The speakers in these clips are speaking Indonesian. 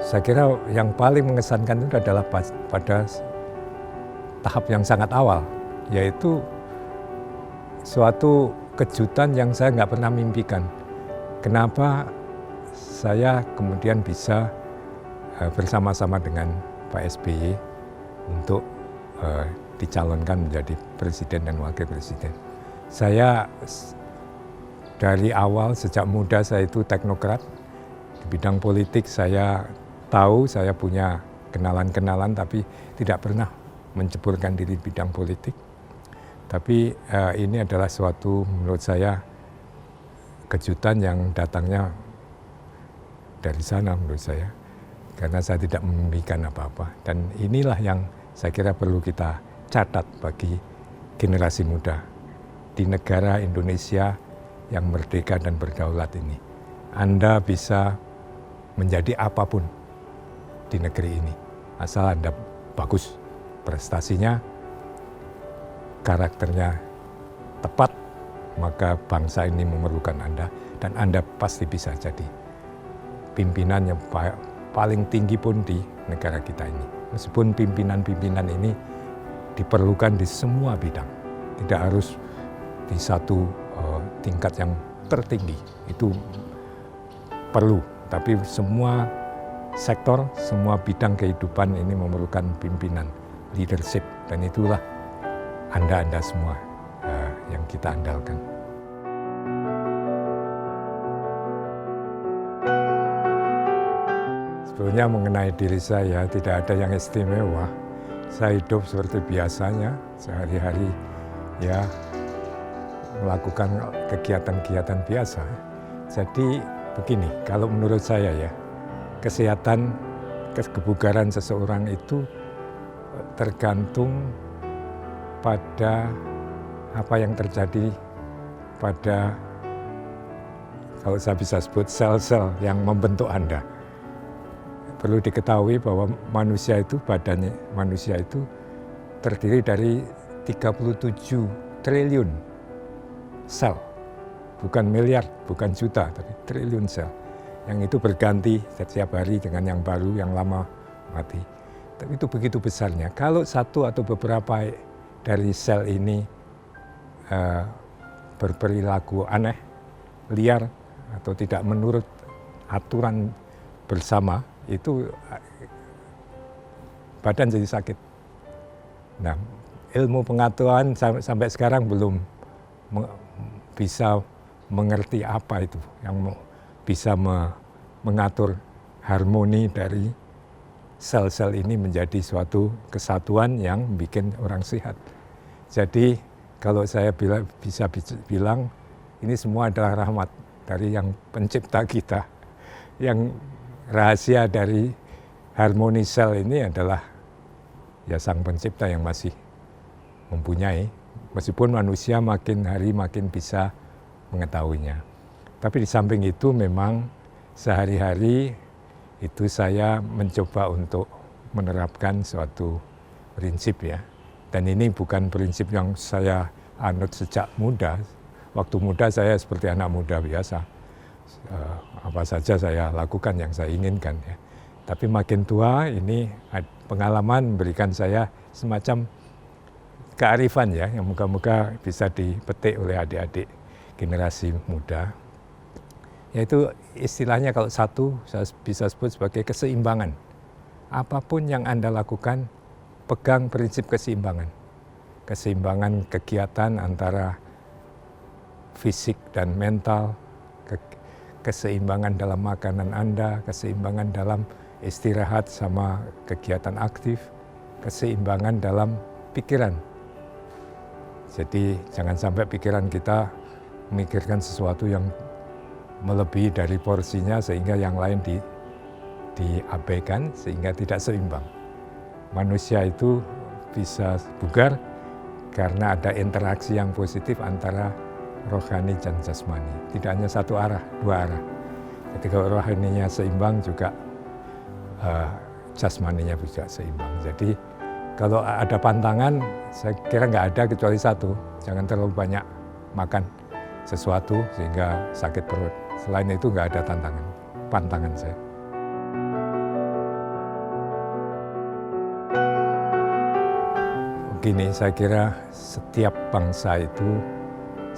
Saya kira yang paling mengesankan itu adalah pada tahap yang sangat awal, yaitu suatu kejutan yang saya nggak pernah mimpikan. Kenapa saya kemudian bisa bersama-sama dengan Pak SBY untuk dicalonkan menjadi presiden dan wakil presiden. Saya dari awal, sejak muda saya itu teknokrat. Di bidang politik saya tahu, saya punya kenalan-kenalan, tapi tidak pernah menceburkan diri di bidang politik. Tapi ini adalah suatu menurut saya kejutan yang datangnya dari sana menurut saya. Karena saya tidak memimpikan apa-apa. Dan inilah yang saya kira perlu kita catat bagi generasi muda di negara Indonesia yang merdeka dan berdaulat ini. Anda bisa menjadi apapun di negeri ini, asal Anda bagus prestasinya, karakternya tepat, maka bangsa ini memerlukan Anda, dan Anda pasti bisa jadi pimpinan yang paling tinggi pun di negara kita ini. Meskipun pimpinan-pimpinan ini diperlukan di semua bidang, tidak harus di satu tingkat yang tertinggi, itu perlu, tapi semua sektor, semua bidang kehidupan ini memerlukan pimpinan, leadership, dan itulah Anda semua yang kita andalkan. Sebetulnya mengenai diri saya tidak ada yang istimewa. Saya hidup seperti biasanya, sehari-hari ya melakukan kegiatan-kegiatan biasa. Jadi begini, kalau menurut saya ya, kesehatan, kebugaran seseorang itu tergantung pada apa yang terjadi pada, kalau saya bisa sebut, sel-sel yang membentuk Anda. Perlu diketahui bahwa manusia itu, badannya manusia itu terdiri dari 37 triliun sel. Bukan miliar, bukan juta, tapi triliun sel. Yang itu berganti setiap hari dengan yang baru, yang lama mati. Tapi itu begitu besarnya. Kalau satu atau beberapa dari sel ini berperilaku aneh, liar, atau tidak menurut aturan bersama, itu badan jadi sakit. Nah, ilmu pengetahuan sampai sekarang belum bisa mengerti apa itu yang bisa mengatur harmoni dari sel-sel ini menjadi suatu kesatuan yang bikin orang sehat. Jadi kalau saya bisa bilang ini semua adalah rahmat dari yang pencipta kita. Yang rahasia dari harmoni sel ini adalah ya sang pencipta yang masih mempunyai, meskipun manusia makin hari makin bisa mengetahuinya. Tapi di samping itu memang sehari-hari itu saya mencoba untuk menerapkan suatu prinsip ya. Dan ini bukan prinsip yang saya anut sejak muda. Waktu muda saya seperti anak muda biasa. Apa saja saya lakukan yang saya inginkan ya. Tapi makin tua ini pengalaman memberikan saya semacam kearifan ya, yang moga-moga bisa dipetik oleh adik-adik generasi muda. Yaitu istilahnya kalau satu saya bisa sebut sebagai keseimbangan. Apapun yang Anda lakukan, pegang prinsip keseimbangan. Keseimbangan kegiatan antara fisik dan mental, keseimbangan dalam makanan Anda, keseimbangan dalam istirahat sama kegiatan aktif, keseimbangan dalam pikiran. Jadi jangan sampai pikiran kita memikirkan sesuatu yang melebihi dari porsinya sehingga yang lain diabaikan sehingga tidak seimbang. Manusia itu bisa bugar karena ada interaksi yang positif antara rohani dan jasmani. Tidak hanya satu arah, dua arah. Jadi kalau rohaninya seimbang juga jasmaninya juga seimbang. Jadi kalau ada pantangan, saya kira nggak ada kecuali satu. Jangan terlalu banyak makan sesuatu sehingga sakit perut. Selain itu nggak ada pantangan saya. Gini, saya kira setiap bangsa itu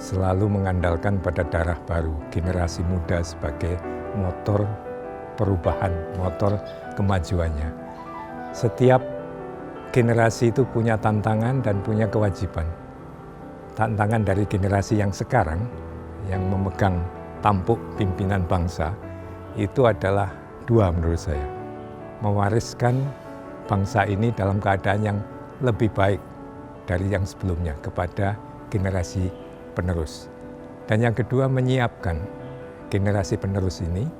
selalu mengandalkan pada darah baru, generasi muda sebagai motor perubahan, motor kemajuannya. Setiap generasi itu punya tantangan dan punya kewajiban. Tantangan dari generasi yang sekarang, yang memegang tampuk pimpinan bangsa, itu adalah dua menurut saya. Mewariskan bangsa ini dalam keadaan yang lebih baik dari yang sebelumnya kepada generasi penerus. Dan yang kedua, menyiapkan generasi penerus ini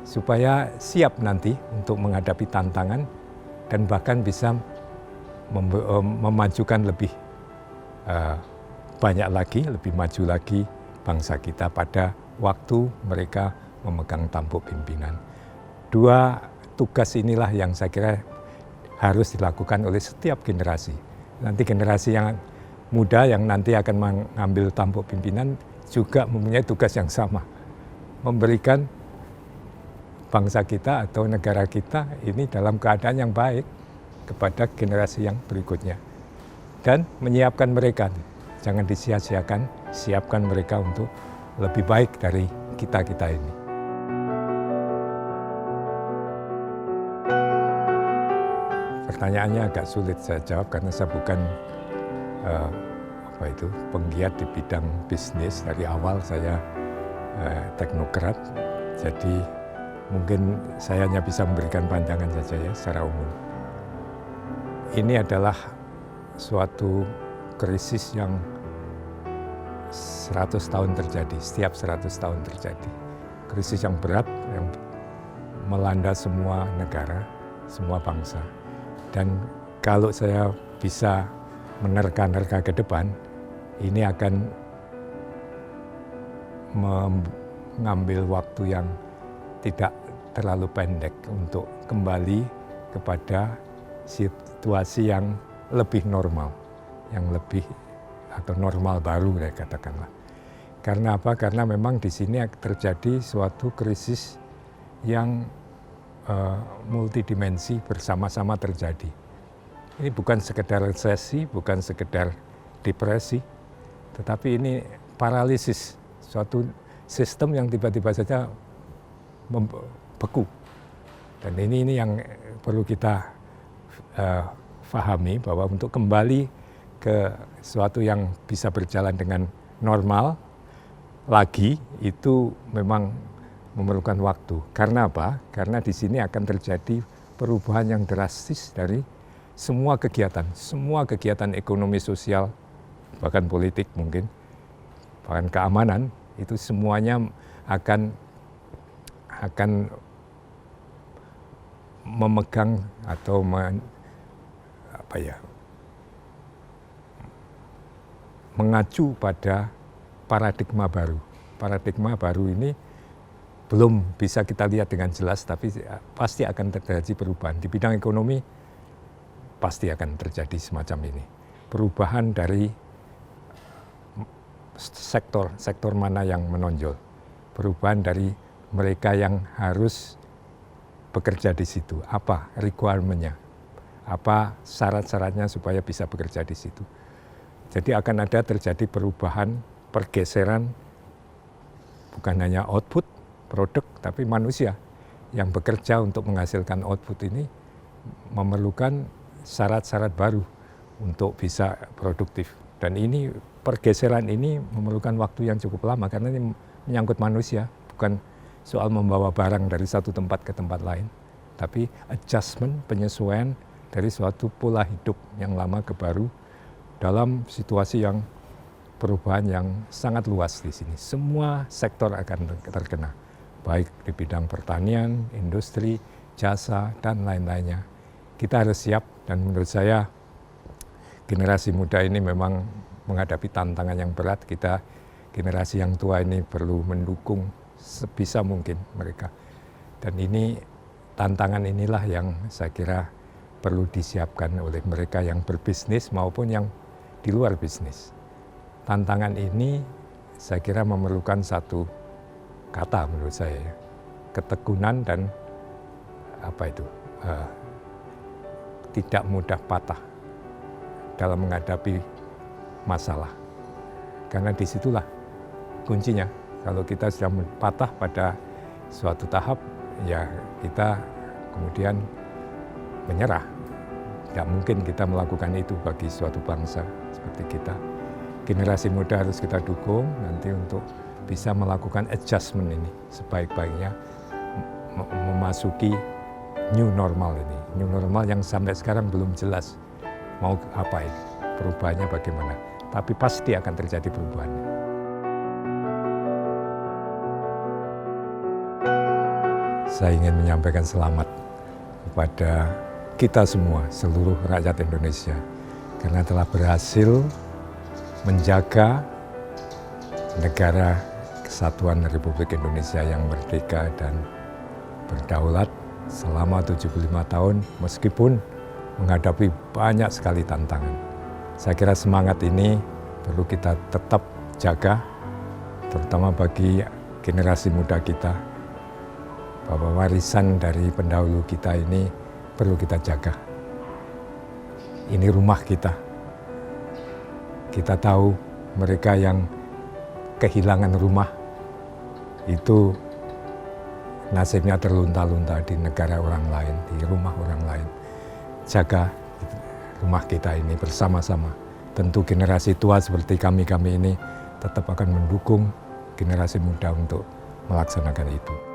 supaya siap nanti untuk menghadapi tantangan dan bahkan bisa memajukan lebih banyak lagi, lebih maju lagi bangsa kita pada waktu mereka memegang tampuk pimpinan. Dua tugas inilah yang saya kira harus dilakukan oleh setiap generasi. Nanti generasi yang muda yang nanti akan mengambil tampuk pimpinan juga mempunyai tugas yang sama. Memberikan bangsa kita atau negara kita ini dalam keadaan yang baik kepada generasi yang berikutnya. Dan menyiapkan mereka, jangan disia-siakan, siapkan mereka untuk lebih baik dari kita-kita ini. Pertanyaannya agak sulit saya jawab karena saya bukan penggiat di bidang bisnis. Dari awal saya teknokrat, jadi mungkin saya hanya bisa memberikan pandangan saja ya secara umum. Ini adalah suatu krisis yang 100 tahun terjadi, setiap 100 tahun terjadi. Krisis yang berat yang melanda semua negara, semua bangsa. Dan kalau saya bisa menerka-nerka ke depan, ini akan mengambil waktu yang tidak terlalu pendek untuk kembali kepada situasi yang lebih normal, yang lebih atau normal baru ya katakanlah. Karena apa? Karena memang di sini terjadi suatu krisis yang multidimensi bersama-sama terjadi. Ini bukan sekedar resesi, bukan sekedar depresi, tetapi ini paralisis, suatu sistem yang tiba-tiba saja beku. Dan ini yang perlu kita pahami bahwa untuk kembali ke sesuatu yang bisa berjalan dengan normal lagi itu memang memerlukan waktu. Karena apa? Karena di sini akan terjadi perubahan yang drastis dari semua kegiatan ekonomi sosial, bahkan politik mungkin, bahkan keamanan, itu semuanya akan memegang atau mengacu pada paradigma baru. Paradigma baru ini belum bisa kita lihat dengan jelas, tapi pasti akan terjadi perubahan. Di bidang ekonomi pasti akan terjadi semacam ini. Perubahan dari sektor mana yang menonjol. Perubahan dari mereka yang harus bekerja di situ. Apa requirement-nya? Apa syarat-syaratnya supaya bisa bekerja di situ? Jadi akan ada terjadi perubahan, pergeseran, bukan hanya output, produk, tapi manusia yang bekerja untuk menghasilkan output ini memerlukan syarat-syarat baru untuk bisa produktif. Dan ini pergeseran ini memerlukan waktu yang cukup lama karena ini menyangkut manusia, bukan soal membawa barang dari satu tempat ke tempat lain, tapi adjustment, penyesuaian dari suatu pola hidup yang lama ke baru dalam situasi yang perubahan yang sangat luas di sini. Semua sektor akan terkena, baik di bidang pertanian, industri, jasa, dan lain-lainnya. Kita harus siap dan menurut saya generasi muda ini memang menghadapi tantangan yang berat. Kita generasi yang tua ini perlu mendukung sebisa mungkin mereka. Dan ini tantangan inilah yang saya kira perlu disiapkan oleh mereka yang berbisnis maupun yang di luar bisnis. Tantangan ini saya kira memerlukan satu kata menurut saya, ketekunan dan tidak mudah patah dalam menghadapi masalah. Karena disitulah kuncinya. Kalau kita sudah patah pada suatu tahap, ya kita kemudian menyerah. Tidak mungkin kita melakukan itu bagi suatu bangsa seperti kita. Generasi muda harus kita dukung nanti untuk bisa melakukan adjustment ini sebaik-baiknya, memasuki new normal ini. New normal yang sampai sekarang belum jelas mau apa ini, perubahannya bagaimana. Tapi pasti akan terjadi perubahan. Saya ingin menyampaikan selamat kepada kita semua, seluruh rakyat Indonesia, karena telah berhasil menjaga negara kesatuan Republik Indonesia yang merdeka dan berdaulat selama 75 tahun meskipun menghadapi banyak sekali tantangan. Saya kira semangat ini perlu kita tetap jaga, terutama bagi generasi muda kita, bahwa warisan dari pendahulu kita ini perlu kita jaga. Ini rumah kita. Kita tahu mereka yang kehilangan rumah itu nasibnya terlunta-lunta di negara orang lain, di rumah orang lain. Jaga rumah kita ini bersama-sama. Tentu generasi tua seperti kami ini tetap akan mendukung generasi muda untuk melaksanakan itu.